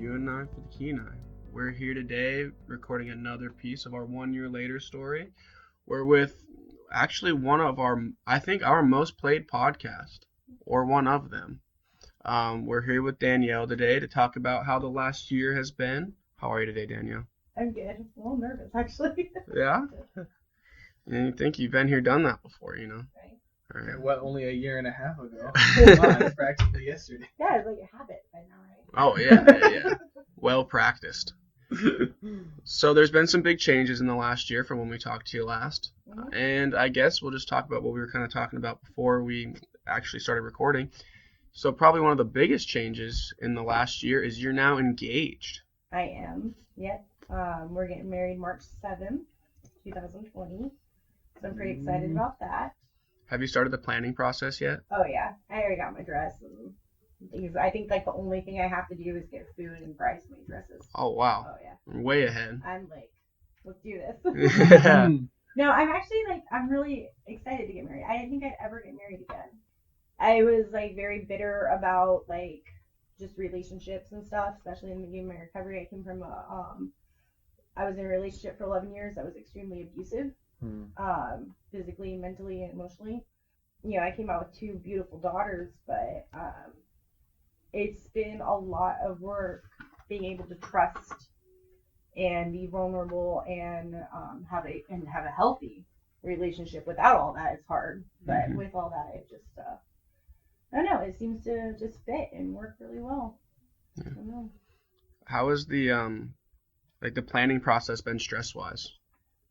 You and I for the Kenai. We're here today recording another piece of our 1 year later story. We're with actually one of our most played podcast, or one of them. We're here with Danielle today to talk about how the last year has been. How are you today, Danielle? I'm good. I'm a little nervous, actually. Yeah? And you think you've been here, done that before, you know? Right. All right. What, only a year and a half ago? It's practically yesterday. Yeah, it's like a habit by now, right? Oh, yeah. Well practiced. So there's been some big changes in the last year from when we talked to you last. Mm-hmm. And I guess we'll just talk about what we were kind of talking about before we actually started recording. So probably one of the biggest changes in the last year is you're now engaged. I am. Yep. We're getting married March 7th, 2020. So I'm pretty excited about that. Have you started the planning process yet? Oh, yeah. I already got my dress and things. I think like the only thing I have to do is get food and bridesmaid dresses. Oh, wow. Oh, yeah. Way ahead. I'm like, let's do this. Yeah. No, I'm actually I'm really excited to get married. I didn't think I'd ever get married again. I was like very bitter about like just relationships and stuff, especially in the beginning of my recovery. I came from I was in a relationship for 11 years that was extremely abusive, physically, mentally, and emotionally. You know, I came out with 2 beautiful daughters, but it's been a lot of work being able to trust and be vulnerable and have a healthy relationship. Without all that, it's hard. But with all that, it just I don't know. It seems to just fit and work really well. Yeah. I don't know. How has the the planning process been stress-wise?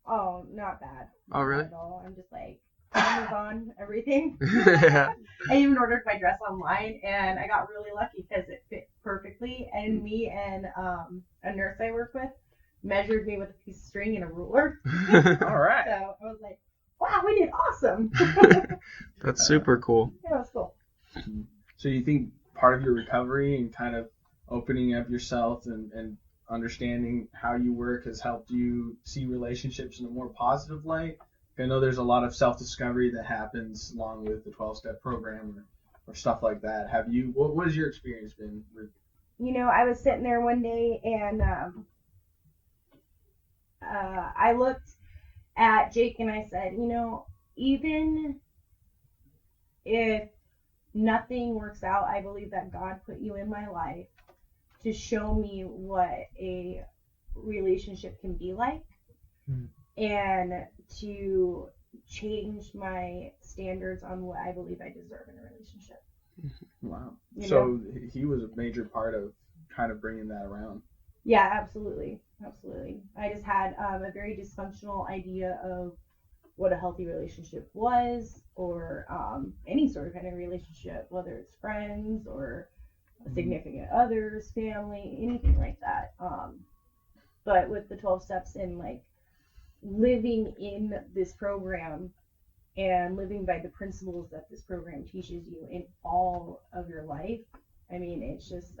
Oh, not bad. Oh, really? Not at all. I'm just like Amazon everything. Yeah. I even ordered my dress online, and I got really lucky because it fit perfectly. And me and a nurse I work with measured me with a piece of string and a ruler. All right. So I was like, wow, we did awesome. That's super cool. Yeah, it was cool. So you think part of your recovery and kind of opening up yourself and understanding how you work has helped you see relationships in a more positive light? I know there's a lot of self-discovery that happens along with the 12-step program or stuff like that. What has your experience been with? You know, I was sitting there one day and I looked at Jake and I said, you know, even if nothing works out, I believe that God put you in my life to show me what a relationship can be like and to change my standards on what I believe I deserve in a relationship. Wow. You So know? he was a major part of kind of bringing that around. Yeah, absolutely. Absolutely. I just had a very dysfunctional idea of what a healthy relationship was, or any sort of kind of relationship, whether it's friends or a significant others, family, anything like that. But with the 12 steps and like living in this program and living by the principles that this program teaches you in all of your life, I mean, it's just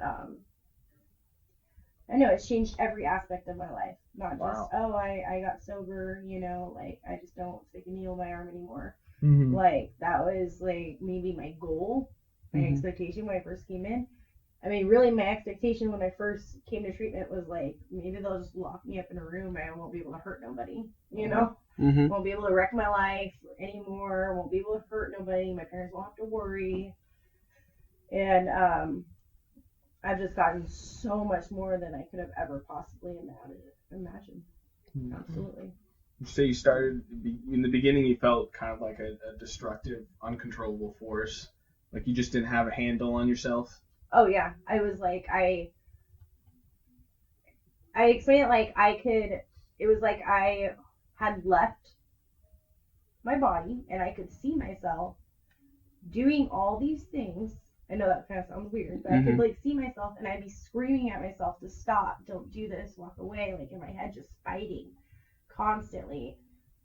I know it's changed every aspect of my life. Not just, I got sober, you know, like I just don't stick a needle in my arm anymore. Mm-hmm. Like that was like maybe my goal, my expectation when I first came in. I mean, really my expectation when I first came to treatment was like, maybe they'll just lock me up in a room and I won't be able to hurt nobody, you know? Won't be able to wreck my life anymore, won't be able to hurt nobody, my parents won't have to worry. And I've just gotten so much more than I could have ever possibly imagined. Absolutely. So you started, in the beginning you felt kind of like a destructive, uncontrollable force. Like you just didn't have a handle on yourself. Oh yeah. I was like, I explained it like it was like I had left my body and I could see myself doing all these things. I know that kind of sounds weird, but I could like see myself and I'd be screaming at myself to stop, don't do this, walk away, like in my head just fighting constantly.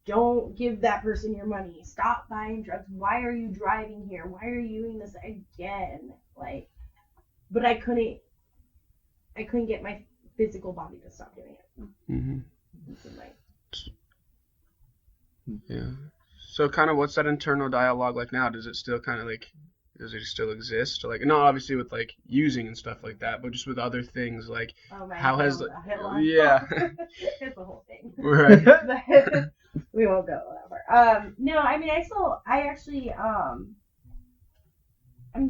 Don't give that person your money. Stop buying drugs. Why are you driving here? Why are you doing this again? Like, but I couldn't get my physical body to stop doing it. Yeah. So kind of what's that internal dialogue like now? Does it still kind of like Does it still exist? Like, not obviously with like using and stuff like that, but just with other things like how has the yeah it's the whole thing. right But we won't go that far. No, I mean I actually I'm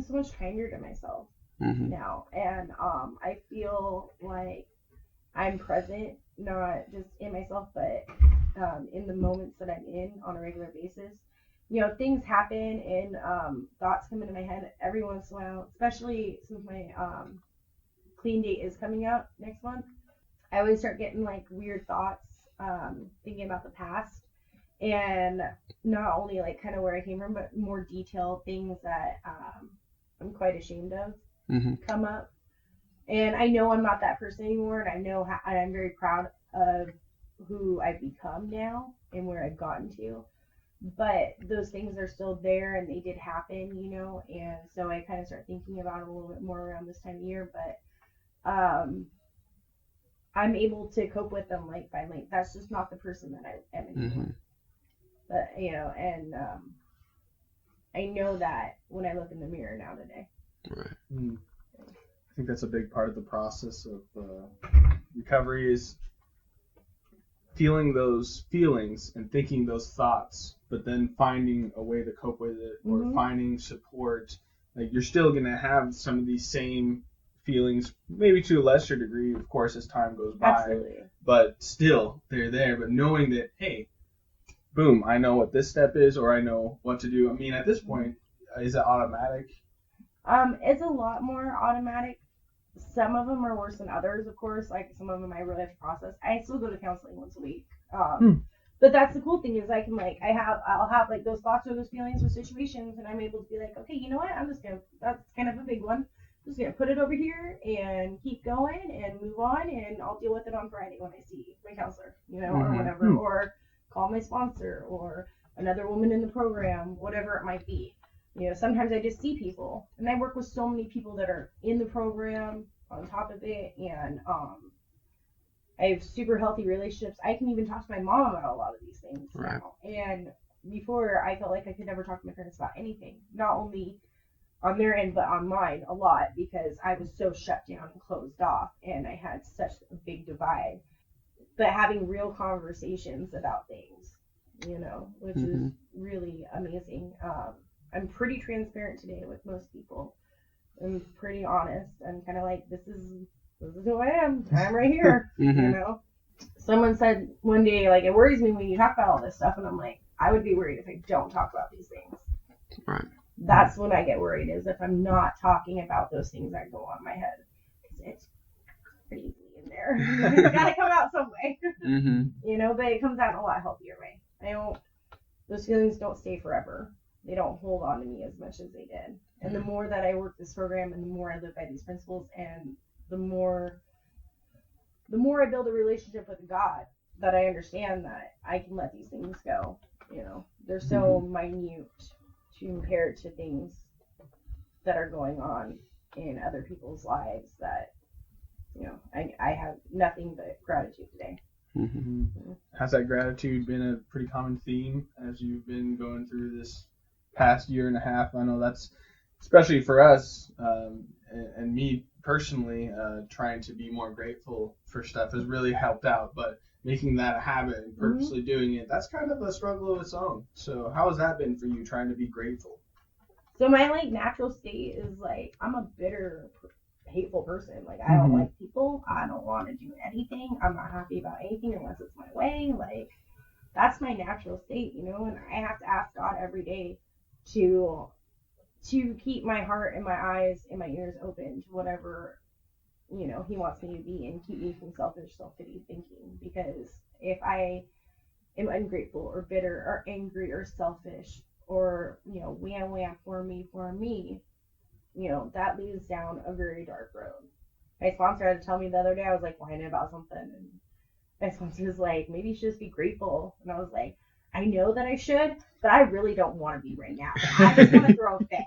so much kinder to myself now, and I feel like I'm present, not just in myself, but in the moments that I'm in on a regular basis. You know, things happen and thoughts come into my head every once in a while, especially since my clean date is coming up next month. I always start getting like weird thoughts, thinking about the past, and not only like kind of where I came from, but more detailed things that I'm quite ashamed of come up. And I know I'm not that person anymore, and I know and I'm very proud of who I've become now and where I've gotten to. But those things are still there, and they did happen, you know, and so I kind of start thinking about it a little bit more around this time of year, but I'm able to cope with them like by like. That's just not the person that I am anymore. But, you know, and I know that when I look in the mirror now today. Right. I think that's a big part of the process of recovery is feeling those feelings and thinking those thoughts, but then finding a way to cope with it or finding support. Like you're still going to have some of these same feelings, maybe to a lesser degree, of course, as time goes by. Absolutely. But still, they're there. But knowing that, hey, boom, I know what this step is, or I know what to do. I mean, at this point, is it automatic? It's a lot more automatic. Some of them are worse than others, of course. Like some of them I really have to process. I still go to counseling once a week. But that's the cool thing is I can like I'll have like those thoughts or those feelings or situations, and I'm able to be like, okay, you know what? That's kind of a big one. I'm just gonna put it over here and keep going and move on, and I'll deal with it on Friday when I see my counselor, you know, or whatever, or call my sponsor or another woman in the program, whatever it might be. You know, sometimes I just see people, and I work with so many people that are in the program on top of it, and I have super healthy relationships. I can even talk to my mom about a lot of these things now. And before, I felt like I could never talk to my parents about anything, not only on their end, but on mine a lot, because I was so shut down and closed off, and I had such a big divide. But having real conversations about things, you know, which is really amazing. I'm pretty transparent today with most people. I'm pretty honest. I'm kind of like, this is who I am. I'm right here, you know. Someone said one day, like, it worries me when you talk about all this stuff, and I'm like, I would be worried if I don't talk about these things. Right. That's when I get worried, is if I'm not talking about those things that go on my head. It's crazy in there. It's got to come out some way. You know, but it comes out in a lot healthier way. Those feelings don't stay forever. They don't hold on to me as much as they did. And the more that I work this program, and the more I live by these principles, and the more I build a relationship with God, that I understand that I can let these things go. You know, they're so minute to compare to things that are going on in other people's lives that, you know, I have nothing but gratitude today. Has that gratitude been a pretty common theme as you've been going through this past year and a half? I know that's, especially for us, and me personally, trying to be more grateful for stuff has really helped out, but making that a habit and purposely doing it, that's kind of a struggle of its own. So how has that been for you, trying to be grateful? So my like natural state is like, I'm a bitter, hateful person. Like, I don't like people. I don't want to do anything. I'm not happy about anything unless it's my way. Like, that's my natural state, you know, and I have to ask God every day to keep my heart and my eyes and my ears open to whatever, you know, he wants me to be, and keep me from selfish, self-pity thinking. Because if I am ungrateful or bitter or angry or selfish or, you know, wham for me, you know, that leads down a very dark road. My sponsor had to tell me the other day, I was like whining about something, and my sponsor was like, maybe you should just be grateful. And I was like, I know that I should, but I really don't want to be right now. I just want to throw a fit.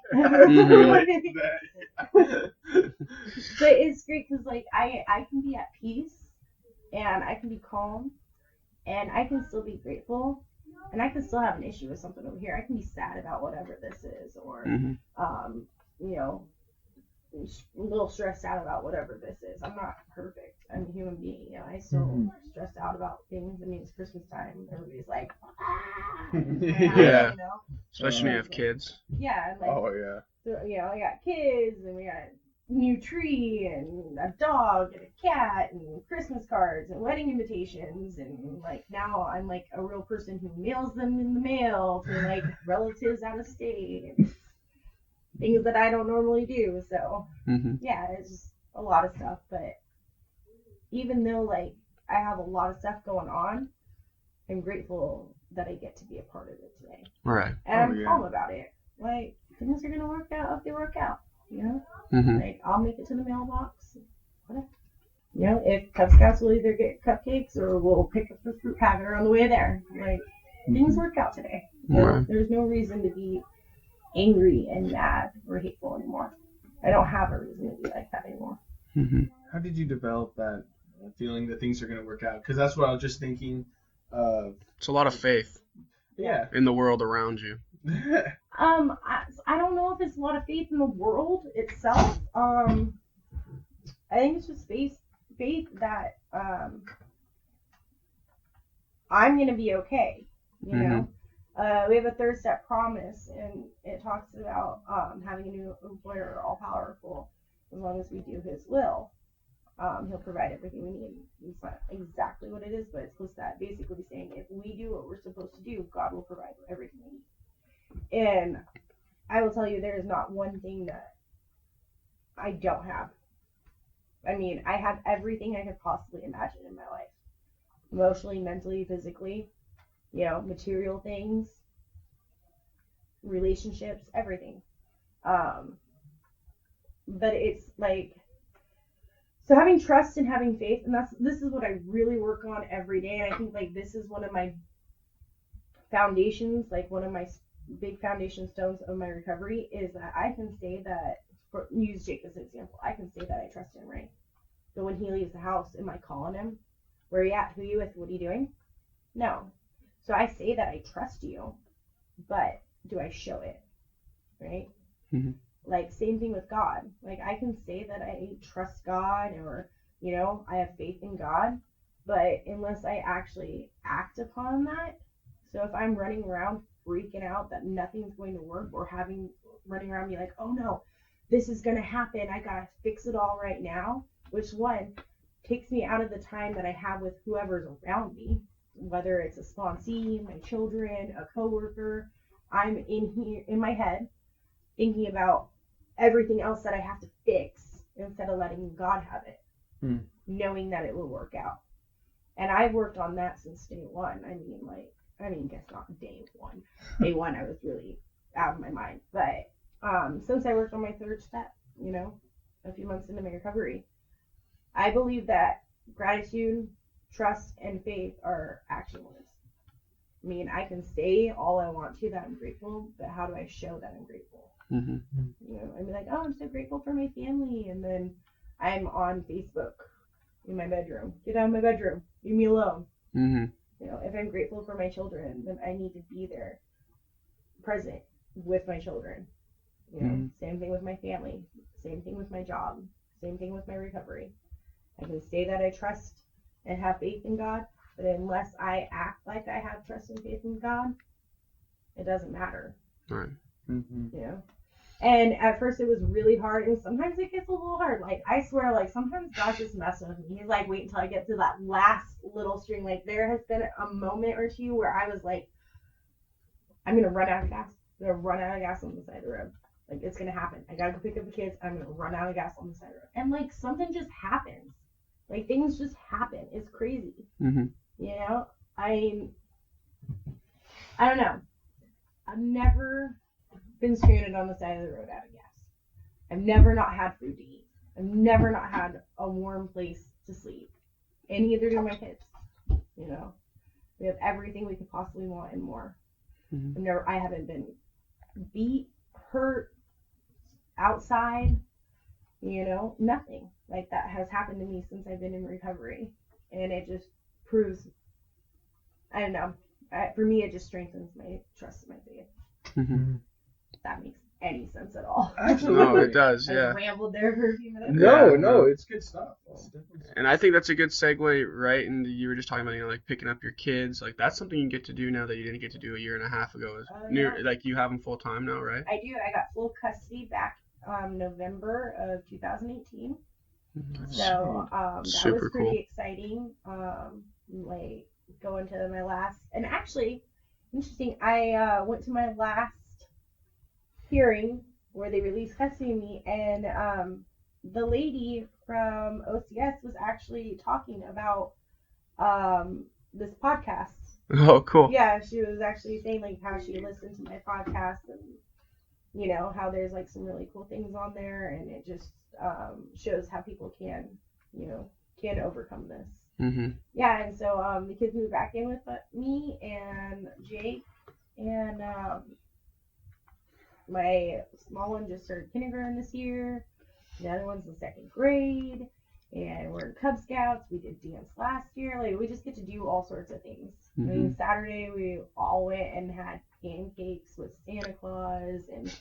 But it's great because, like, I can be at peace, and I can be calm, and I can still be grateful, And I can still have an issue with something over here. I can be sad about whatever this is, or, you know, a little stressed out about whatever this is. I'm not perfect. I'm a human being. You know, I still stress out about things. I mean, it's Christmas time. Everybody's like, Yeah. You know? Especially when you have kids. Yeah. Like, yeah. so, you know, I got kids, and we got a new tree, and a dog, and a cat, and Christmas cards, and wedding invitations, and like now I'm like a real person who mails them in the mail to like relatives out of state, and things that I don't normally do. So yeah, it's just a lot of stuff. But even though like I have a lot of stuff going on, I'm grateful that I get to be a part of it today. Right. And I'm calm about it. Like, things are gonna work out if they work out, you know? Like, I'll make it to the mailbox, whatever. You know, if Cub Scouts will either get cupcakes or we'll pick up the fruit packer on the way there. Like, things work out today. There's no reason to be angry and mad or hateful anymore. I don't have a reason to be like that anymore. How did you develop that feeling that things are going to work out? Because that's what I was just thinking of. It's a lot of faith. Yeah. In the world around you. I don't know if it's a lot of faith in the world itself. I think it's just faith that I'm gonna be okay. You know, we have a third step promise, and it talks about having a new employer, all powerful, as long as we do His will. He'll provide everything we need. It's not exactly what it is, but it's close to that. Basically saying if we do what we're supposed to do, God will provide everything we need. And I will tell you, there is not one thing that I don't have. I mean, I have everything I could possibly imagine in my life. Emotionally, mentally, physically, you know, material things, relationships, everything. But it's like, so having trust and having faith, and this is what I really work on every day. And I think like this is one of my foundations, like one of my big foundation stones of my recovery is that I can say that, use Jake as an example, I can say that I trust him, right? But when he leaves the house, am I calling him? Where are you at? Who are you with? What are you doing? No. So I say that I trust you, but do I show it? Right? Like, same thing with God. Like, I can say that I trust God or, you know, I have faith in God, but unless I actually act upon that, so if I'm running around freaking out that nothing's going to work or running around be like, oh no, this is going to happen, I gotta fix it all right now, which one takes me out of the time that I have with whoever's around me, whether it's a sponsee, my children, a coworker. I'm in here in my head thinking about everything else that I have to fix instead of letting God have it, knowing that it will work out. And I've worked on that since day one. Guess not day one. Day one, I was really out of my mind. But since I worked on my third step, you know, a few months into my recovery, I believe that gratitude, trust, and faith are action words. I mean, I can say all I want to that I'm grateful, but how do I show that I'm grateful? You know, I'd be like, oh, I'm so grateful for my family, and then I'm on Facebook in my bedroom. Get out of my bedroom. Leave me alone. You know, if I'm grateful for my children, then I need to be there, present with my children. You know, same thing with my family. Same thing with my job. Same thing with my recovery. I can say that I trust and have faith in God, but unless I act like I have trust and faith in God, it doesn't matter. Right. You know? And at first it was really hard, and sometimes it gets a little hard. Like, I swear, like, sometimes God's just messing with me. He's like, wait until I get to that last little string. Like, there has been a moment or two where I was like, I'm going to run out of gas. I'm going to run out of gas on the side of the road. Like, it's going to happen. I got to go pick up the kids. I'm going to run out of gas on the side of the road. And, like, something just happens. Like, things just happen. It's crazy. You know? I don't know. I've never been stranded on the side of the road out of gas. I've never not had food to eat. I've never not had a warm place to sleep. And neither do my kids. You know? We have everything we could possibly want and more. I haven't been beat, hurt, outside, you know, nothing like that has happened to me since I've been in recovery. And it just proves, I don't know, for me, it just strengthens my trust in my faith. Mm-hmm. If that makes any sense at all. Absolutely. No, it does. I Yeah. rambled there for a few minutes. No, it's good stuff. It's definitely And I think that's a good segue, right? And you were just talking about, like picking up your kids. Like that's something you get to do now that you didn't get to do a year and a half ago. Yeah. Like you have them full time now, right? I do. I got full custody back November of 2018. So that Super was pretty cool. exciting. Like going to my last, and actually, interesting. I went to my last hearing where they released custody of me, and the lady from OCS was actually talking about this podcast. Oh, cool. Yeah, she was actually saying like how she listened to my podcast and you know how there's like some really cool things on there, and it just shows how people can overcome this. Mm-hmm. Yeah, and so the kids moved back in with me and Jake, and my small one just started kindergarten this year. The other one's in second grade, and we're in Cub Scouts. We did dance last year. Like we just get to do all sorts of things. Mm-hmm. I mean, Saturday we all went and had pancakes with Santa Claus, and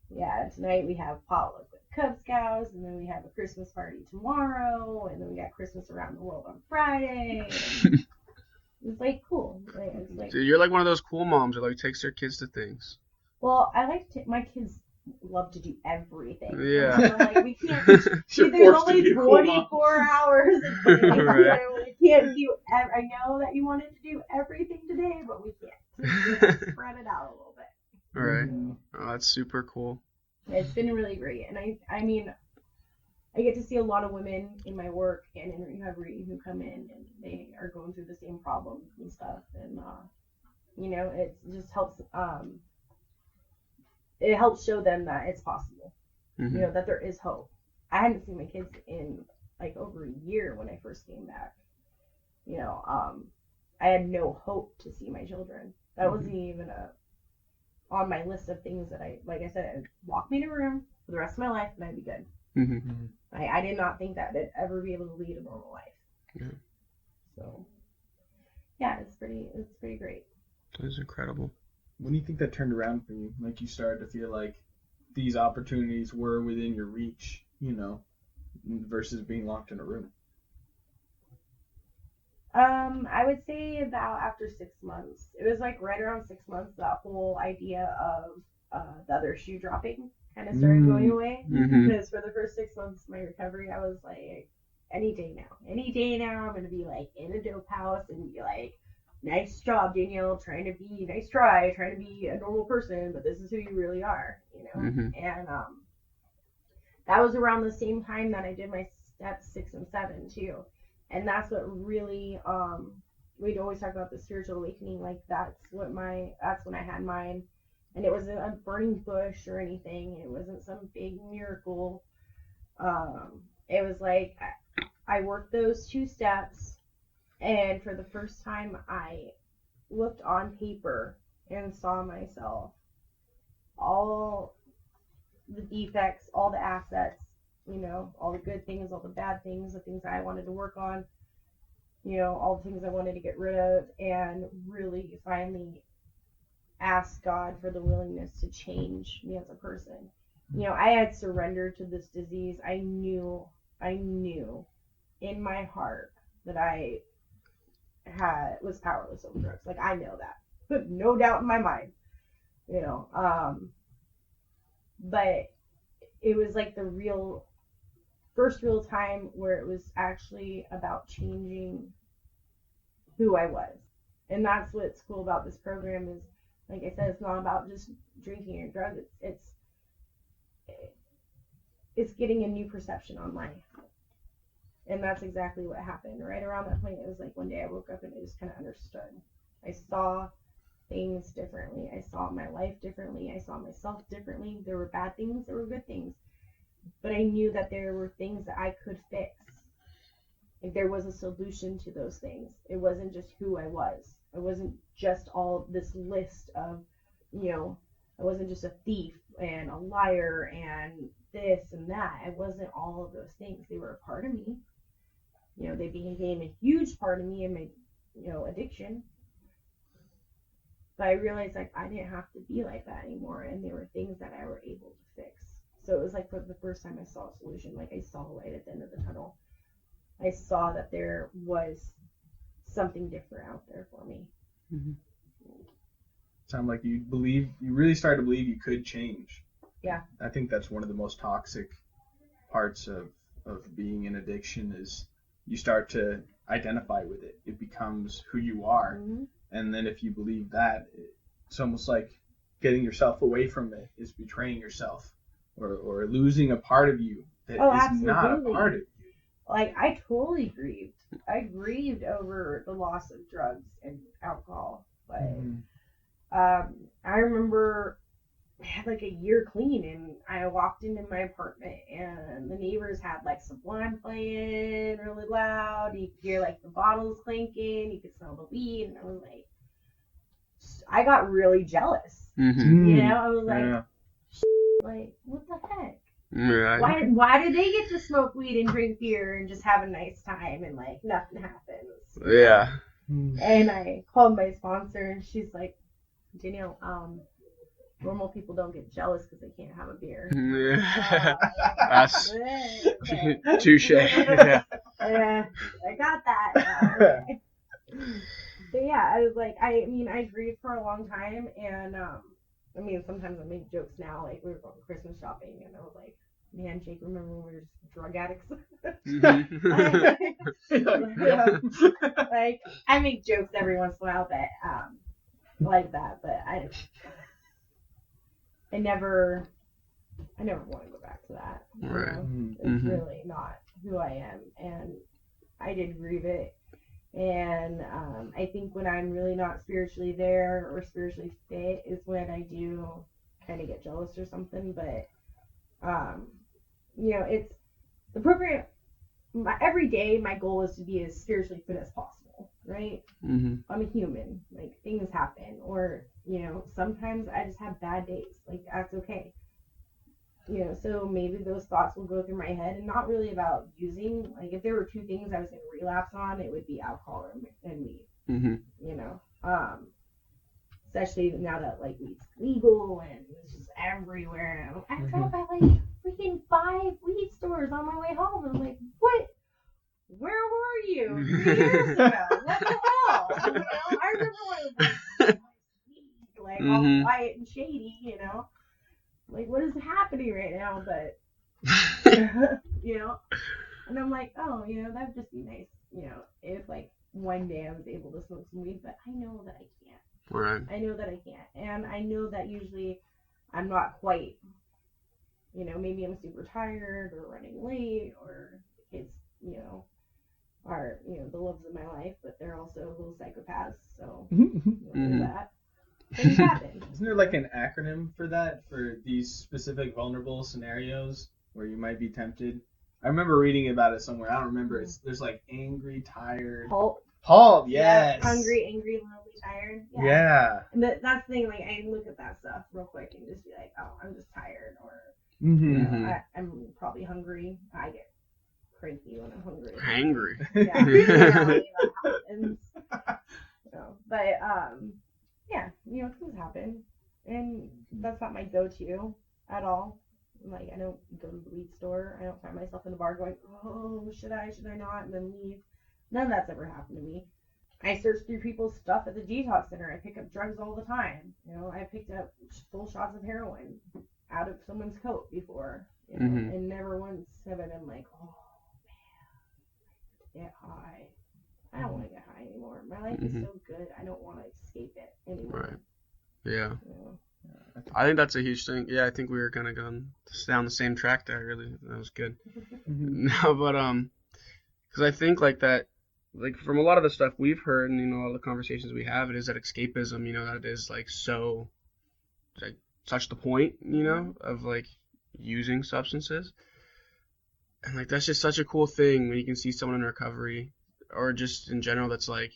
yeah, tonight we have potluck with Cub Scouts, and then we have a Christmas party tomorrow, and then we got Christmas around the world on Friday. It's like cool. It's like, Dude, you're like one of those cool moms that like takes their kids to things. well, I like to. My kids love to do everything. Yeah. So, like, we can't. You're There's forced to only be a cool mom. 24 hours. Right. We can't do. I know that you wanted to do everything today, but we can't. We have to spread it out a little bit. All right. Oh, that's super cool. It's been really great, and I mean, I get to see a lot of women in my work and in recovery who come in and they are going through the same problems and stuff, and you know, it just helps. It helps show them that it's possible. Mm-hmm. You know, that there is hope. I hadn't seen my kids in like over a year when I first came back. You know, I had no hope to see my children. That wasn't even on my list of things that like I said, walk me in a room for the rest of my life and I'd be good. Mm-hmm. I did not think that I'd ever be able to lead a normal life. Yeah. So, yeah, it's pretty great. That is incredible. When do you think that turned around for you? Like you started to feel like these opportunities were within your reach, you know, versus being locked in a room? I would say about after 6 months. It was like right around 6 months that whole idea of the other shoe dropping kind of started going away. Mm-hmm. Because for the first 6 months of my recovery, I was like, any day now, I'm gonna be like in a dope house and be like, nice job, Danielle, trying to be a normal person, but this is who you really are, you know. Mm-hmm. And that was around the same time that I did my steps 6 and 7 too. And that's what really, we'd always talk about the spiritual awakening. Like that's when I had mine. And it wasn't a burning bush or anything. It wasn't some big miracle. It was like, I worked those 2 steps. And for the first time, I looked on paper and saw myself. All the defects, all the assets, you know, all the good things, all the bad things, the things that I wanted to work on, you know, all the things I wanted to get rid of, and really finally ask God for the willingness to change me as a person. You know, I had surrendered to this disease. I knew in my heart that I was powerless over drugs. Like, I know that. No doubt in my mind. You know, but it was like the first real time where it was actually about changing who I was. And that's what's cool about this program is, like I said, it's not about just drinking or drugs. It's getting a new perception on life. And that's exactly what happened. Right around that point, it was like one day I woke up and I just kind of understood. I saw things differently. I saw my life differently. I saw myself differently. There were bad things. There were good things. But I knew that there were things that I could fix. Like there was a solution to those things. It wasn't just who I was. I wasn't just all this list of, you know, I wasn't just a thief and a liar and this and that. I wasn't all of those things. They were a part of me. You know, they became a huge part of me in my, you know, addiction. But I realized like I didn't have to be like that anymore, and there were things that I were able to fix. So it was like for the first time I saw a solution, like I saw light at the end of the tunnel. I saw that there was something different out there for me. Mm-hmm. Sound like you really started to believe you could change. Yeah. I think that's one of the most toxic parts of being in addiction is you start to identify with it. It becomes who you are. Mm-hmm. And then if you believe that, it's almost like getting yourself away from it is betraying yourself or losing a part of you that is absolutely not a part of you. Like, I totally grieved. I grieved over the loss of drugs and alcohol. But I remember I had like a year clean, and I walked into my apartment, and the neighbors had like Sublime playing really loud. You could hear like the bottles clinking. You could smell the weed, and I was like, I got really jealous. Mm-hmm. You know, I was like, like, what the heck? Right. Why do they get to smoke weed and drink beer and just have a nice time and like nothing happens? Yeah. And I called my sponsor, and she's like, Danielle, normal people don't get jealous because they can't have a beer. That's touche. Yeah. Yeah, I got that. But yeah, I was like, I mean, I grieved for a long time, and I mean, sometimes I make jokes now, like we were going Christmas shopping, and I was like, man, Jake, remember when we were just drug addicts? Like, I make jokes every once in a while that like that, but I never want to go back to that. Right. It's really not who I am, and I did grieve it. And I think when I'm really not spiritually there or spiritually fit is when I do kind of get jealous or something. But you know, it's the program. Every day, my goal is to be as spiritually fit as possible, right? Mm-hmm. I'm a human. Like, things happen, or you know, sometimes I just have bad days. Like, that's okay. You know, so maybe those thoughts will go through my head, and not really about using. Like, if there were two things I was going to relapse on, it would be alcohol and weed. Mm-hmm. You know, especially now that like weed's legal and it's just everywhere. I drove by like freaking 5 weed stores on my way home, and I'm like, what? Where were you 3 years ago? What the hell? You know, I remember when it was like all quiet and shady. You know. Like, what is happening right now? But, you know, and I'm like, oh, you know, that would just be nice, you know, if, like, one day I was able to smoke some weed, but I know that I can't. Right. I know that I can't. And I know that usually I'm not quite, you know, maybe I'm super tired or running late, or the kids, you know, are, you know, the loves of my life, but they're also little psychopaths, so, you know, that. Things happen. Isn't there like an acronym for that, for these specific vulnerable scenarios where you might be tempted? I remember reading about it somewhere. I don't remember. There's like angry, tired. Halt, yes. Yeah, hungry, angry, lonely, tired. Yeah. And that's the thing. Like, I look at that stuff real quick and just be like, oh, I'm just tired, or you know, I'm probably hungry. I get cranky when I'm hungry. Hangry. Yeah. That happens. So, but yeah, you know, things happen, and that's not my go-to at all. Like, I don't go to the weed store. I don't find myself in the bar going, oh, should I not, and then leave. None of that's ever happened to me. I search through people's stuff at the detox center. I pick up drugs all the time. You know, I picked up full shots of heroin out of someone's coat before, you know, and never once have I been like, oh, man, get high. I don't want to get high anymore. My life is so good. I don't want to escape it anymore. Right. Yeah. Yeah. I think that's a huge thing. Yeah, I think we were kind of going down the same track there. Really, that was good. No, but because I think like that, like from a lot of the stuff we've heard and you know all the conversations we have, it is that escapism. You know, that is like so, like such the point. You know, of like using substances, and like that's just such a cool thing when you can see someone in recovery. Or just in general, that's like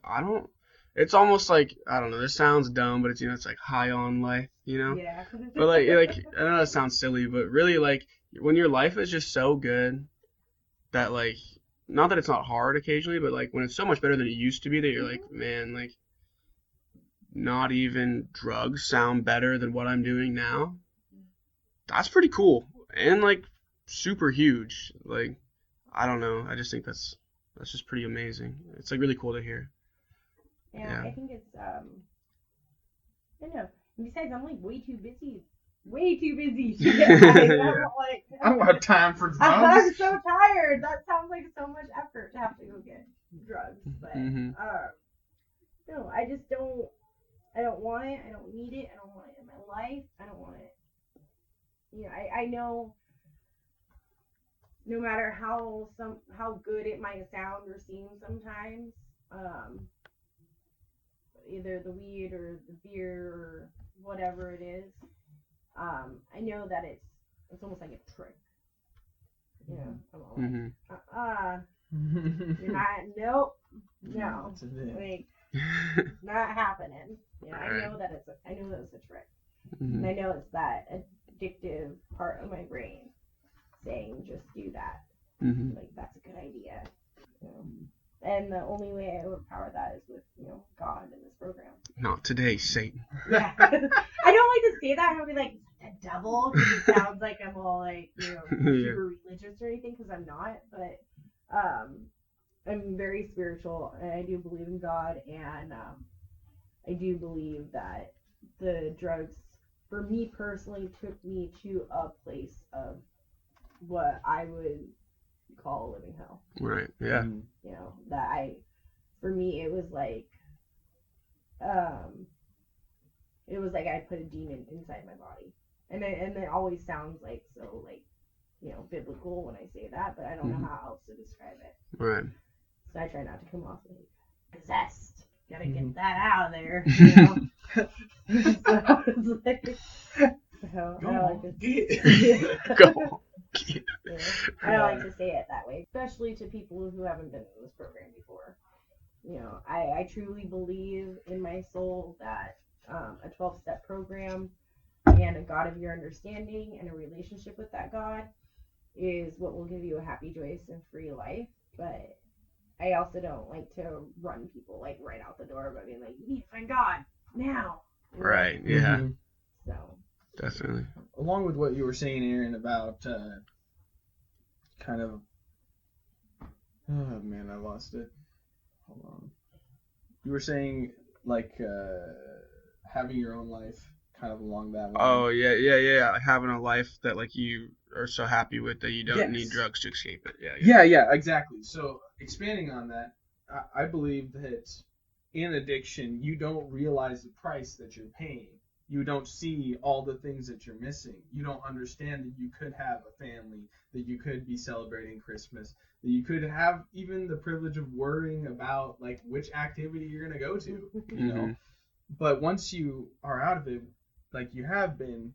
I don't. It's almost like I don't know. This sounds dumb, but it's it's like high on life, you know. Yeah. But like I know that sounds silly, but really like when your life is just so good that like not that it's not hard occasionally, but like when it's so much better than it used to be that you're like man like not even drugs sound better than what I'm doing now, that's pretty cool. And like super huge. Like, I don't know. I just think that's just pretty amazing. It's like really cool to hear. Yeah. I think it's I don't know. And besides, I'm like way too busy to get high. I don't have time for drugs. I'm so tired. That sounds like so much effort to have to go get drugs. But no, I just don't. I don't want it. I don't need it. I don't want it in my life. I don't want it. You know, I know. No matter how good it might sound or seem sometimes, either the weed or the beer or whatever it is, I know that it's almost like a trick. You know, I'm all like, you're not, nope, no, like, it's not happening. Yeah, I know that it's a trick, and I know it's that addictive part of my brain saying just do that. Like, that's a good idea. You know? And the only way I overpower that is with, you know, God in this program. Not today, Satan. Yeah. I don't like to say that. I would be like, the devil, because it sounds like I'm all like, you know, super religious or anything, because I'm not. But I'm very spiritual, and I do believe in God, and I do believe that the drugs, for me personally, took me to a place of what I would call a living hell. Right. Yeah. You know, for me, it was like I put a demon inside my body, and it always sounds like so, like, you know, biblical when I say that, but I don't know how else to describe it. Right. So I try not to come off like possessed. Gotta get that out of there, you know. So it's like, Go. Yeah. I don't like to say it that way, especially to people who haven't been in this program before. You know, I truly believe in my soul that a 12-step program and a God of your understanding and a relationship with that God is what will give you a happy, joyous, and free life. But I also don't like to run people like right out the door by being like, you need to find God now. Right. Yeah. So. Definitely. Along with what you were saying, Aaron, about kind of, oh man, I lost it. Hold on. You were saying like having your own life, kind of along that line. Oh yeah. Having a life that like you are so happy with that you don't need drugs to escape it. Yeah, exactly. So expanding on that, I believe that in addiction, you don't realize the price that you're paying. You don't see all the things that you're missing. You don't understand that you could have a family, that you could be celebrating Christmas, that you could have even the privilege of worrying about like which activity you're going to go to, you know. But once you are out of it, like you have been,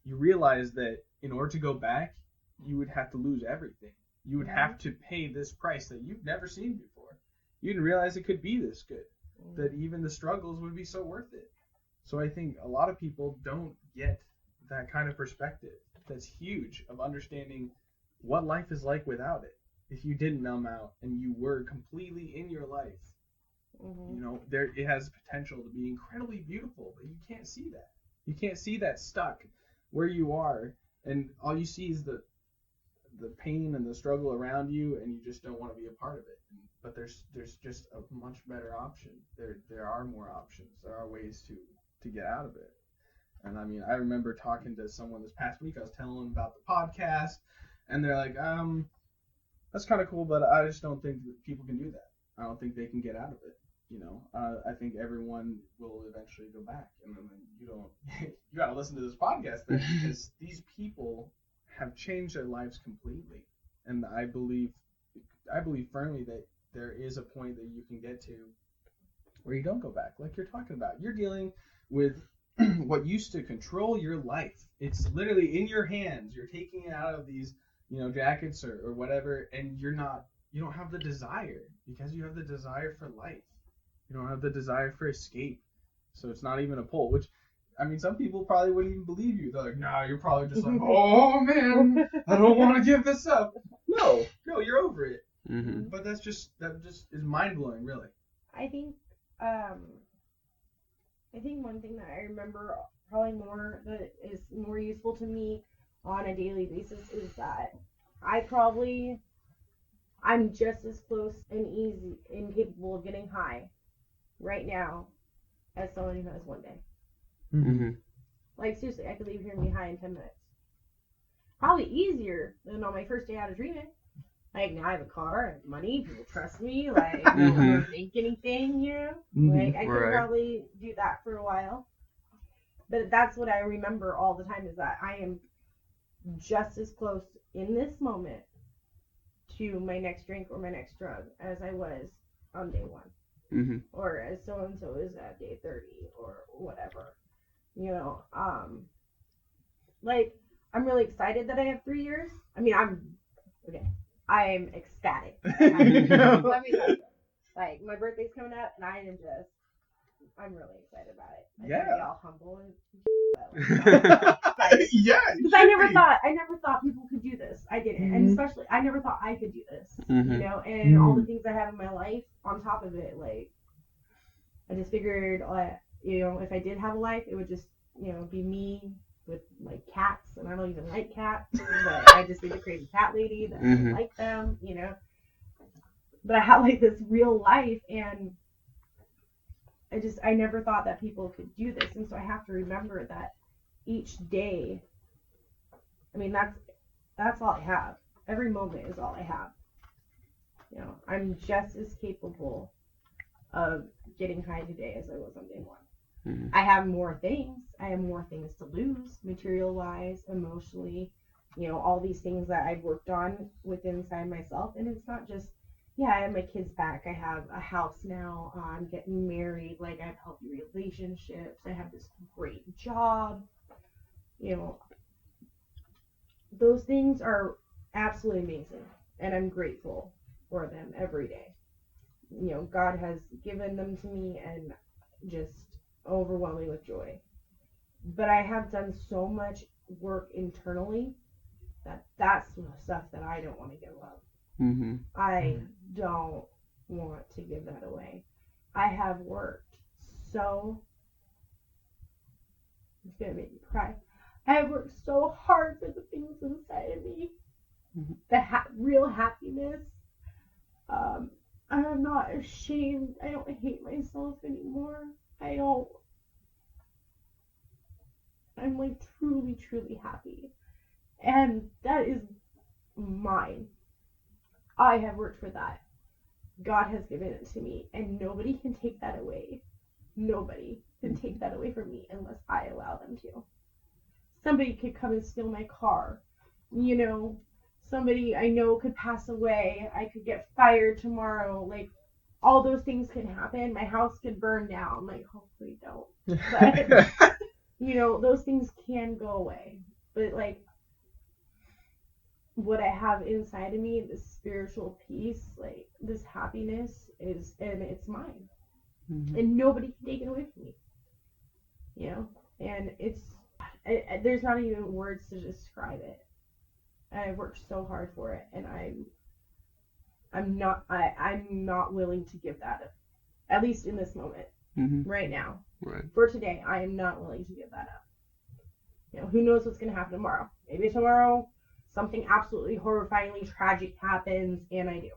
you realize that in order to go back, you would have to lose everything. You would have to pay this price that you've never seen before. You didn't realize it could be this good, that even the struggles would be so worth it. So I think a lot of people don't get that kind of perspective. That's huge, of understanding what life is like without it. If you didn't numb out and you were completely in your life, you know, it has potential to be incredibly beautiful, but you can't see that. You can't see that stuck where you are, and all you see is the pain and the struggle around you, and you just don't want to be a part of it. But there's just a much better option. There are more options. There are ways to get out of it. And I mean, I remember talking to someone this past week. I was telling them about the podcast, and they're like, that's kind of cool, but I just don't think that people can do that. I don't think they can get out of it. You know, I think everyone will eventually go back, and then you got to listen to this podcast then, because these people have changed their lives completely. And I believe firmly that there is a point that you can get to where you don't go back, like you're talking about. You're dealing with what used to control your life. It's literally in your hands. You're taking it out of these, you know, jackets or whatever, and you don't have the desire, because you have the desire for life. You don't have the desire for escape. So it's not even a pull, which, I mean, some people probably wouldn't even believe you. They're like, nah, you're probably just like, oh man, I don't want to give this up. No, you're over it. But that just is mind blowing, really. I think I think one thing that I remember probably more that is more useful to me on a daily basis is that I'm just as close and easy and capable of getting high right now as someone who has one day. Mm-hmm. Like, seriously, I could leave here and be high in 10 minutes. Probably easier than on my first day out of treatment. Like, now I have a car, I have money, people trust me, like, I don't overthink anything, you know? Like, I could probably do that for a while. But that's what I remember all the time, is that I am just as close in this moment to my next drink or my next drug as I was on day one. Mm-hmm. Or as so-and-so is at day 30 or whatever. You know, like, I'm really excited that I have 3 years. I mean, I'm ecstatic. Let me tell you. Like, my birthday's coming up, and I'm really excited about it. I can be all humble and yeah. Because I never thought people could do this. I didn't. And especially, I never thought I could do this. You know, and all the things I have in my life on top of it, like, I just figured, you know, if I did have a life, it would just, you know, be me with, like, cats, and I don't even like cats, but I just be the crazy cat lady that I like them, you know. But I have, like, this real life, and I never thought that people could do this, and so I have to remember that each day, I mean, that's all I have. Every moment is all I have. You know, I'm just as capable of getting high today as I was on day one. Mm-hmm. I have more things. I have more things to lose, material-wise, emotionally, you know, all these things that I've worked on within inside myself. And it's not just, yeah, I have my kids back. I have a house now. I'm getting married. Like, I have healthy relationships. I have this great job. You know, those things are absolutely amazing. And I'm grateful for them every day. You know, God has given them to me, and just overwhelming with joy. But I have done so much work internally that's stuff that I don't want to give up. Mm-hmm. I don't want to give that away. I have worked so, it's gonna make me cry. I have worked so hard for the things inside of me. The real happiness. I'm not ashamed. I don't hate myself anymore. I'm like truly, truly happy. And that is mine. I have worked for that. God has given it to me, and nobody can take that away. Nobody can take that away from me unless I allow them to. Somebody could come and steal my car. You know, somebody I know could pass away. I could get fired tomorrow. Like, all those things can happen. My house could burn down. Like, hopefully don't. But, you know, those things can go away. But, like, what I have inside of me, this spiritual peace, like, this happiness and it's mine. Mm-hmm. And nobody can take it away from me. You know? And there's not even words to describe it. I worked so hard for it, and I'm not willing to give that up. At least in this moment. Mm-hmm. Right now. Right. For today, I am not willing to give that up. You know, who knows what's going to happen tomorrow? Maybe tomorrow something absolutely horrifyingly tragic happens, and I do.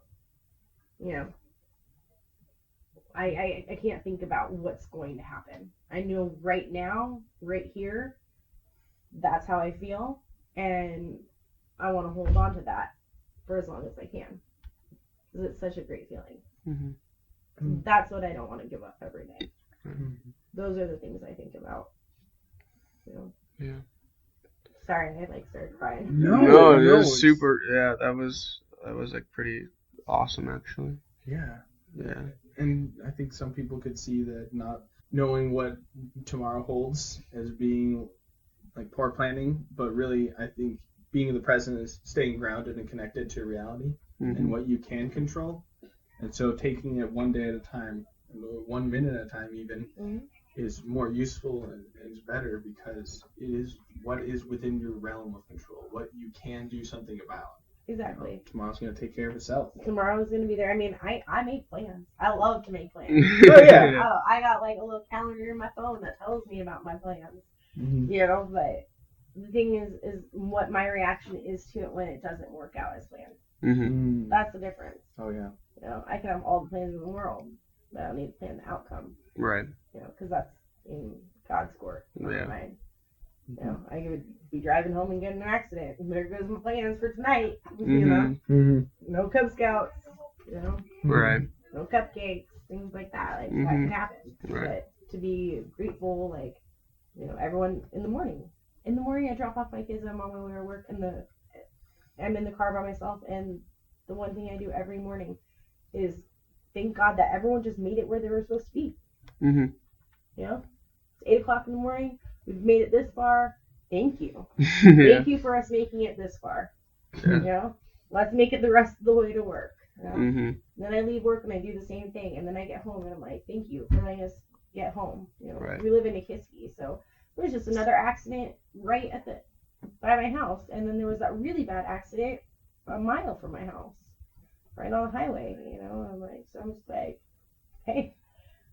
You know, I can't think about what's going to happen. I know right now, right here, that's how I feel, and I want to hold on to that for as long as I can, because it's such a great feeling. Mm-hmm. That's what I don't want to give up every day. Mm-hmm. Those are the things I think about. You know? Yeah. Sorry, I started crying. No, it was super. Yeah, that was like pretty awesome, actually. Yeah. Yeah. And I think some people could see that not knowing what tomorrow holds as being like poor planning, but really I think being in the present is staying grounded and connected to reality and what you can control. And so taking it one day at a time, 1 minute at a time even, is more useful and is better because it is what is within your realm of control, what you can do something about. Exactly. Tomorrow's gonna take care of itself. Tomorrow's gonna be there. I mean, I make plans. I love to make plans. Oh yeah. Oh, I got like a little calendar in my phone that tells me about my plans. Mm-hmm. You know, but the thing is what my reaction is to it when it doesn't work out as planned. Mm-hmm. That's the difference. Oh yeah. You know, I can have all the plans in the world, but I don't need to plan the outcome. Right. You know, because that's in God's court, not Yeah. mine. You know, I could be driving home and get in an accident. And there goes my plans for tonight. You know, no Cub Scouts. You know, Right. no cupcakes, things like that. Like that can happen. Right. But to be grateful, like, you know, everyone in the morning. In the morning, I drop off my kids. I'm on my way to work, and I'm in the car by myself. And the one thing I do every morning is thank God that everyone just made it where they were supposed to be. Mm-hmm. You know, it's 8:00 in the morning. We've made it this far. Thank you. Yeah. Thank you for us making it this far. Yeah. You know, let's make it the rest of the way to work. You know? Mm-hmm. Then I leave work and I do the same thing, and then I get home and I'm like, thank you for letting us get home. You know, Right. we live in Nikiski, so there was just another accident right by my house, and then there was that really bad accident a mile from my house, right on the highway. You know, so I'm just like, hey,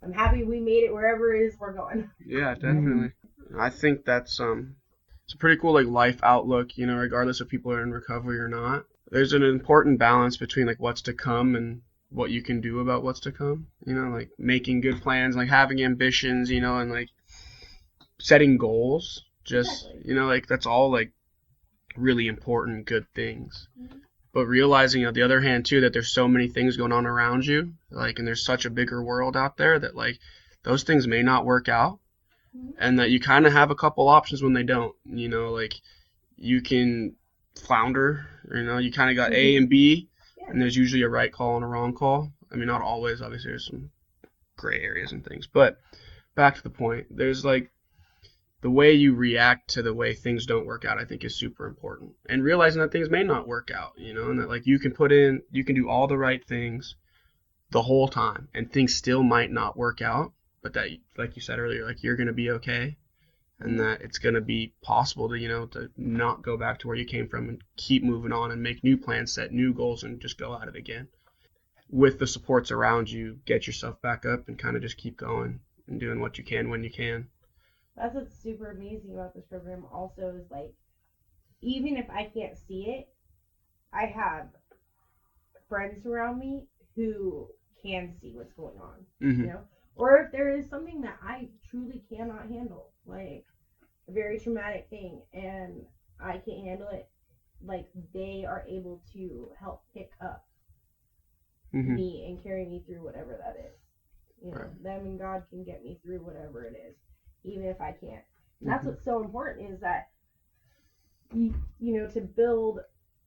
I'm happy we made it wherever it is we're going. Yeah, definitely. I think that's it's a pretty cool like life outlook, you know, regardless if people are in recovery or not. There's an important balance between like what's to come and what you can do about what's to come. You know, like making good plans, like having ambitions, you know, and like setting goals. Just Exactly. you know, like that's all like really important, good things. Mhm. But realizing on the other hand too that there's so many things going on around you, like, and there's such a bigger world out there that like those things may not work out. And that you kind of have a couple options when they don't, you know, like you can flounder, you know, you kind of got A and B, and there's usually a right call and a wrong call. I mean, not always, obviously there's some gray areas and things, but back to the point, there's like the way you react to the way things don't work out, I think is super important. And realizing that things may not work out, you know, and that like you can do all the right things the whole time and things still might not work out. But that, like you said earlier, like you're going to be okay, and that it's going to be possible to, you know, to not go back to where you came from and keep moving on and make new plans, set new goals, and just go at it again. With the supports around you, get yourself back up and kind of just keep going and doing what you can when you can. That's what's super amazing about this program also is like, even if I can't see it, I have friends around me who can see what's going on, Mm-hmm. you know? Or if there is something that I truly cannot handle, like a very traumatic thing, and I can't handle it, like they are able to help pick up Mm-hmm. me and carry me through whatever that is. You know, Right. them and God can get me through whatever it is, even if I can't. And that's what's so important is that, you know, to build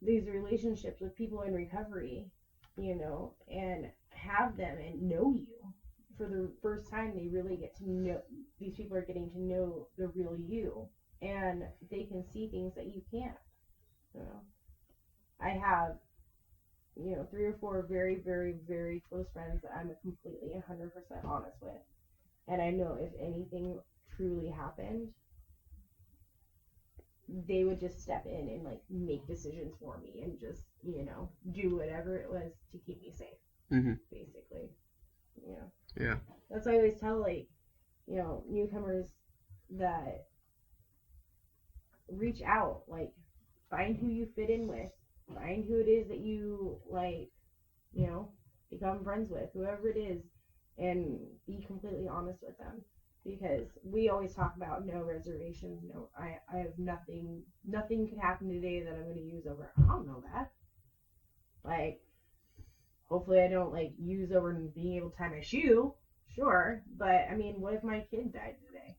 these relationships with people in recovery, you know, and have them and know you. For the first time, they really get to know, these people are getting to know the real you, and they can see things that you can't. You know, I have, you know, 3 or 4 very, very, very close friends that I'm completely 100% honest with, and I know if anything truly happened, they would just step in and like make decisions for me and just, you know, do whatever it was to keep me safe, Mm-hmm. basically. You know. Yeah. That's why I always tell, like, you know, newcomers that reach out, like, find who you fit in with, find who it is that you, like, you know, become friends with, whoever it is, and be completely honest with them. Because we always talk about no reservations, no, I have nothing could happen today that I'm going to use over. I don't know that. Like, hopefully I don't, like, use over being able to tie my shoe. Sure. But, I mean, what if my kid died today?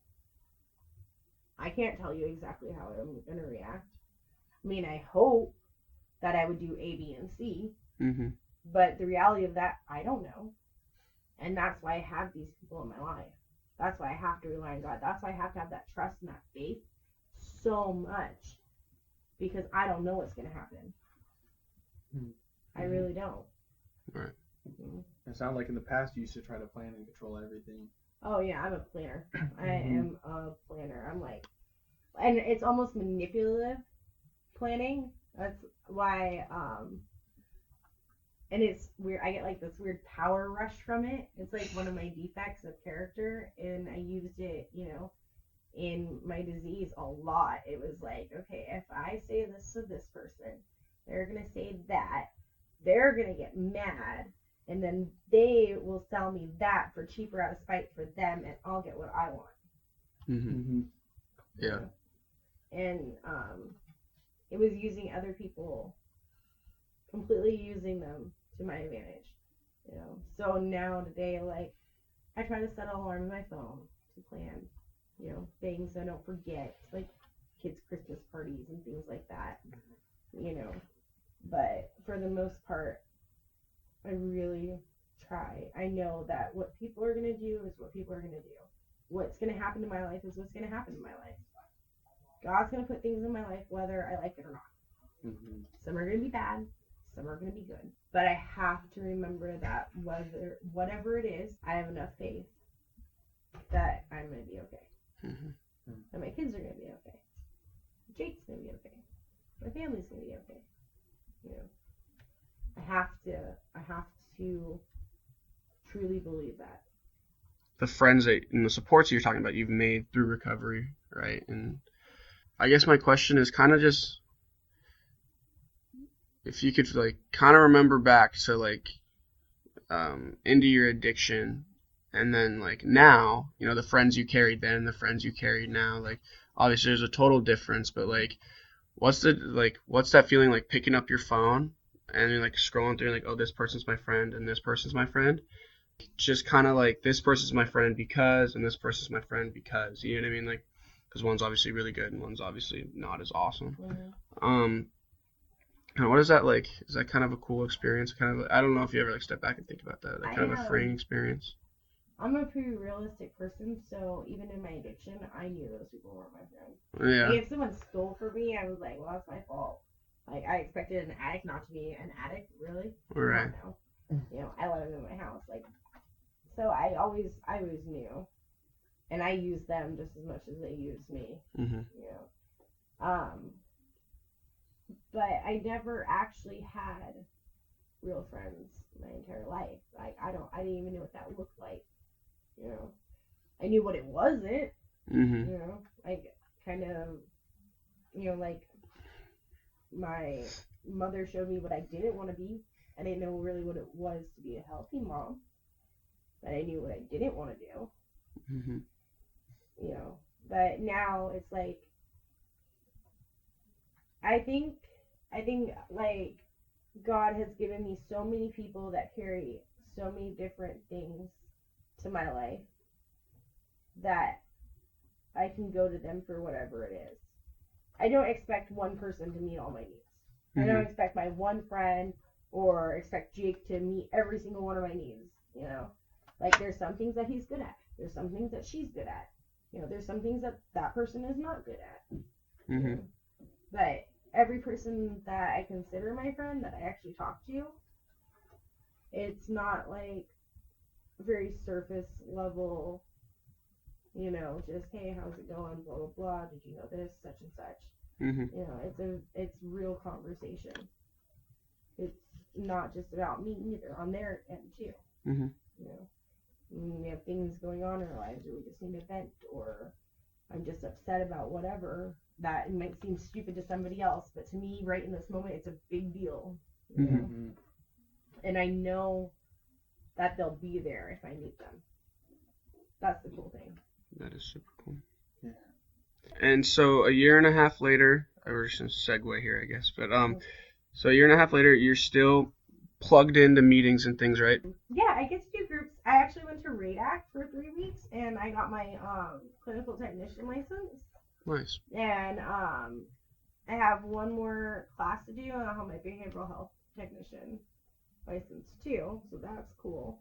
I can't tell you exactly how I'm going to react. I mean, I hope that I would do A, B, and C. Mm-hmm. But the reality of that, I don't know. And that's why I have these people in my life. That's why I have to rely on God. That's why I have to have that trust and that faith so much. Because I don't know what's going to happen. Mm-hmm. I really don't. Right. Mm-hmm. It sounds like in the past you used to try to plan and control everything. Oh, yeah, I'm a planner. I am a planner. I'm like, and it's almost manipulative planning That's why, and it's weird. I get like this weird power rush from it. It's like one of my defects of character, and I used it, in my disease a lot. It was like, okay, if I say this to this person, they're gonna say that, they're gonna get mad, and then they will sell me that for cheaper out of spite for them, and I'll get what I want. Mm-hmm. Yeah. And it was using other people, completely using them to my advantage. So now today, like, I try to set an alarm on my phone to plan, things so I don't forget, like kids' Christmas parties and things like that, But for the most part, I really try. I know that what people are going to do is what people are going to do. What's going to happen in my life is what's going to happen in my life. God's going to put things in my life whether I like it or not. Mm-hmm. Some are going to be bad, some are going to be good. But I have to remember that whatever it is, I have enough faith that I'm going to be okay. Mm-hmm. And my kids are going to be okay. Jake's going to be okay. My family's going to be okay. I have to truly believe that. The friends and the supports you're talking about, you've made through recovery, right? And I guess my question is kind of just, if you could like kind of remember back to like into your addiction, and then like now, the friends you carried then and the friends you carried now, like obviously there's a total difference, but like what's that feeling like picking up your phone and you're like scrolling through like, oh, this person's my friend and this person's my friend, just kind of like this person's my friend because, and this person's my friend because, you know what I mean, like because one's obviously really good and one's obviously not as awesome. Mm-hmm. And what is that like? Is that kind of a cool experience? Kind of, I don't know if you ever like step back and think about that. Like kind of a freeing experience. I'm a pretty realistic person, so even in my addiction, I knew those people weren't my friends. Yeah. Like if someone stole from me, I was like, well, that's my fault. Like I expected an addict not to be an addict, really. Right. No. I let them in my house, like. So I always knew, and I used them just as much as they used me. Mm-hmm. But I never actually had real friends my entire life. Like I didn't even know what that looked like. I knew what it wasn't. Mm-hmm. Like kind of, like my mother showed me what I didn't want to be. I didn't know really what it was to be a healthy mom. But I knew what I didn't want to do. Mm-hmm. But now it's like, I think like God has given me so many people that carry so many different things to my life that I can go to them for whatever it is. I don't expect one person to meet all my needs. Mm-hmm. I don't expect my one friend or expect Jake to meet every single one of my needs, Like, there's some things that he's good at. There's some things that she's good at. There's some things that person is not good at. Mm-hmm. But every person that I consider my friend, that I actually talk to, it's not like very surface level, just, hey, how's it going, blah, blah, blah, did you know this, such and such. Mm-hmm. It's real conversation. It's not just about me either, on their end too. Mm-hmm. We have things going on in our lives, or we just need to vent, or I'm just upset about whatever, that it might seem stupid to somebody else, but to me, right in this moment, it's a big deal. Mm-hmm. And I know that they'll be there if I need them. That's the cool thing. That is super cool. Yeah. And so a year and a half later, we're just gonna segue here, I guess, but so a year and a half later, you're still plugged into meetings and things, right? Yeah, I get to do groups. I actually went to RADAC for 3 weeks, and I got my clinical technician license. Nice. And I have one more class to do, and I'll have my behavioral health technician license too, so that's cool.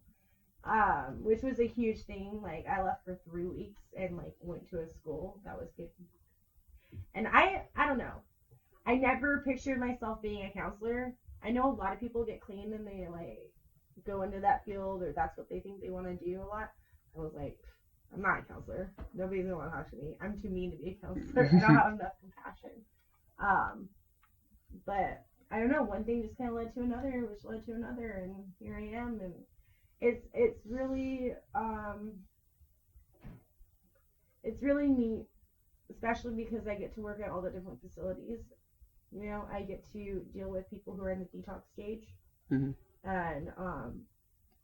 Which was a huge thing. Like, I left for 3 weeks and like went to a school that was good. And I don't know. I never pictured myself being a counselor. I know a lot of people get clean and they like go into that field, or that's what they think they want to do a lot. I was like, I'm not a counselor. Nobody's gonna want to talk to me. I'm too mean to be a counselor. I don't have enough compassion. But I don't know, one thing just kind of led to another, which led to another, and here I am. And it's really it's really neat, especially because I get to work at all the different facilities. You know, I get to deal with people who are in the detox stage, Mm-hmm. and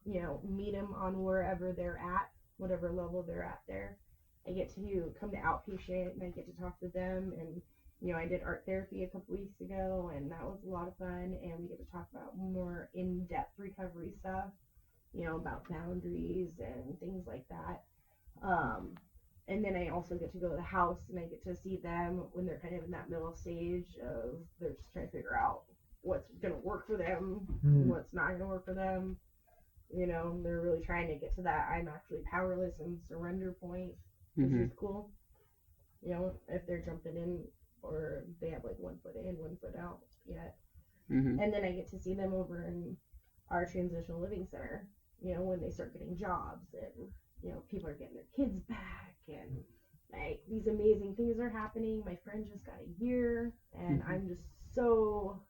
you know, meet them on wherever they're at, whatever level they're at there. I get to come to outpatient and I get to talk to them, and you know, I did art therapy a couple weeks ago, and that was a lot of fun. And we get to talk about more in-depth recovery stuff, you know, about boundaries and things like that. And then I also get to go to the house and I get to see them when they're kind of in that middle stage of they're just trying to figure out what's going to work for them, what's not going to work for them. You know, they're really trying to get to that I'm actually powerless and surrender point, which is cool. You know, if they're jumping in or they have like 1 foot in, 1 foot out yet. And then I get to see them over in our transitional living center, you know, when they start getting jobs and, you know, people are getting their kids back and like these amazing things are happening. My friend just got a year and I'm just so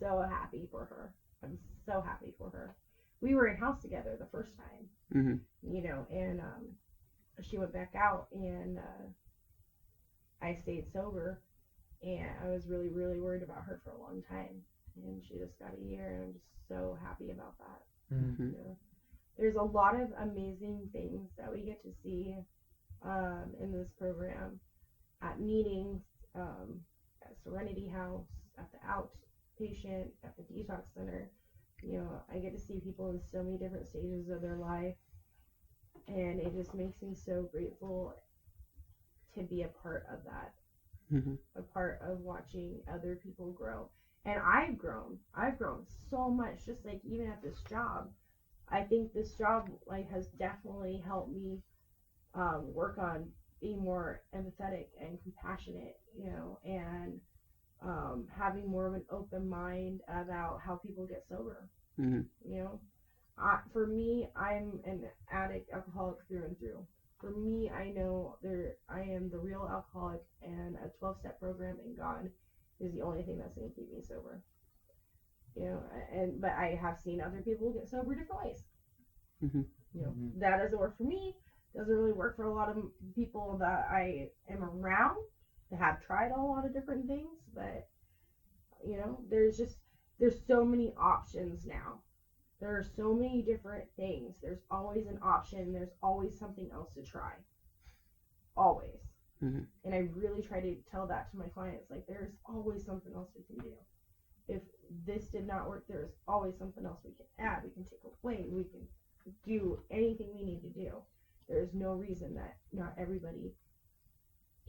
happy for her. I'm so happy for her. We were in house together the first time, you know, and she went back out and I stayed sober, and I was really, really worried about her for a long time. And she just got a year, and I'm just so happy about that. You know? There's a lot of amazing things that we get to see in this program at meetings, at Serenity House, at the outpatient, at the detox center. You know, I get to see people in so many different stages of their life, and it just makes me so grateful to be a part of that, a part of watching other people grow. And I've grown so much, just like even at this job. I think this job like has definitely helped me work on being more empathetic and compassionate, you know, and having more of an open mind about how people get sober. You know, for me, I'm an addict, alcoholic through and through. For me, I know I am the real alcoholic, and a 12-step program and God is the only thing that's going to keep me sober. You know, but I have seen other people get sober different ways. You know, that doesn't work for me. Doesn't really work for a lot of people that I am around that have tried a lot of different things. But you know, there's so many options now. There are so many different things. There's always an option. There's always something else to try. Always. And I really try to tell that to my clients. Like, there's always something else we can do. If this did not work, there's always something else we can add. We can take away. We can do anything we need to do. There's no reason that not everybody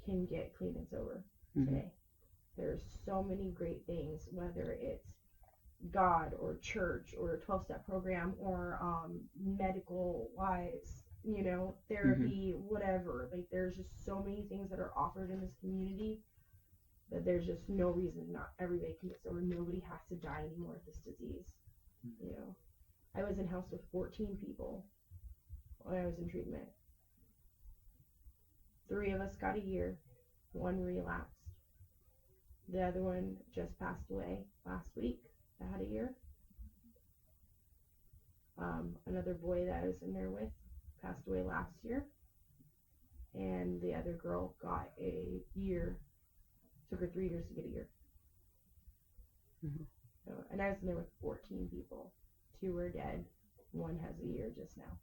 can get clean and sober today. There's so many great things, whether it's God or church or a 12-step program or medical wise, you know, therapy, whatever. Like, there's just so many things that are offered in this community that there's just no reason not everybody can get sober. Nobody has to die anymore with this disease. You know, I was in house with 14 people when I was in treatment. 3 of us got a year. 1 relapsed. The other one just passed away last week. I had a year. Another boy that I was in there with passed away last year. And the other girl got a year. Took her 3 years to get a year. So, and I was in there with 14 people. 2 are dead. 1 has a year just now.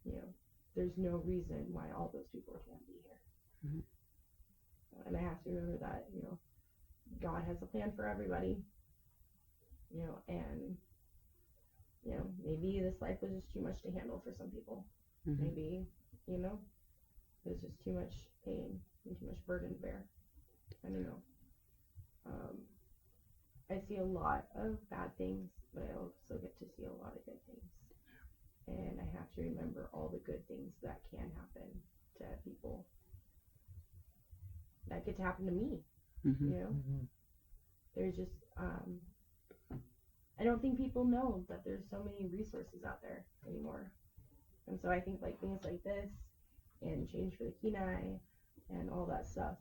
You know, there's no reason why all those people can't be here. And I have to remember that, you know, God has a plan for everybody. You know, and, you know, maybe this life was just too much to handle for some people. Maybe, you know, there's just too much pain and too much burden to bear. I don't know. I see a lot of bad things, but I also get to see a lot of good things. And I have to remember all the good things that can happen to people. That get to happen to me. You know? There's just, I don't think people know that there's so many resources out there anymore. And so I think like things like this and Change for the Kenai and all that stuff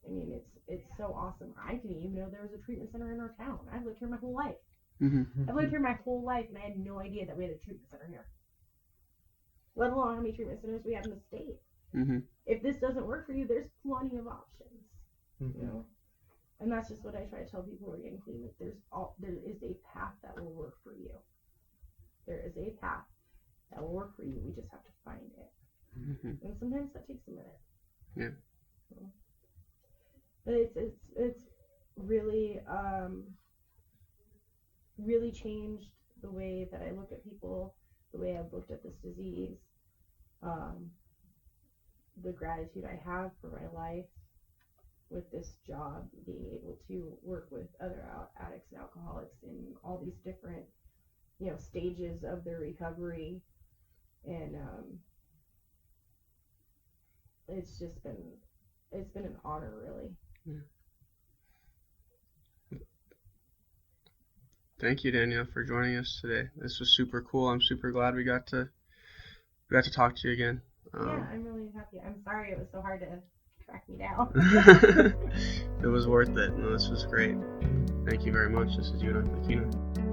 I mean, it's so awesome. I didn't even know there was a treatment center in our town. I've lived here my whole life. Mm-hmm. I've lived here my whole life, and I had no idea that we had a treatment center here. Let alone how many treatment centers we have in the state. Mm-hmm. If this doesn't work for you, there's plenty of options. Mm-hmm. You know, and that's just what I try to tell people who are getting clean. That there is a path that will work for you. There is a path that will work for you. We just have to find it, Mm-hmm. and sometimes that takes a minute. Yeah. So, but it's really really changed the way that I look at people, the way I've looked at this disease, the gratitude I have for my life with this job, being able to work with other addicts and alcoholics in all these different, stages of their recovery, and it's been an honor, really. Yeah. Thank you, Danielle, for joining us today. This was super cool. I'm super glad we got to talk to you again. Yeah, I'm really happy. I'm sorry it was so hard to track me down. It was worth it. No, this was great. Thank you very much. This is you and I, Lakina.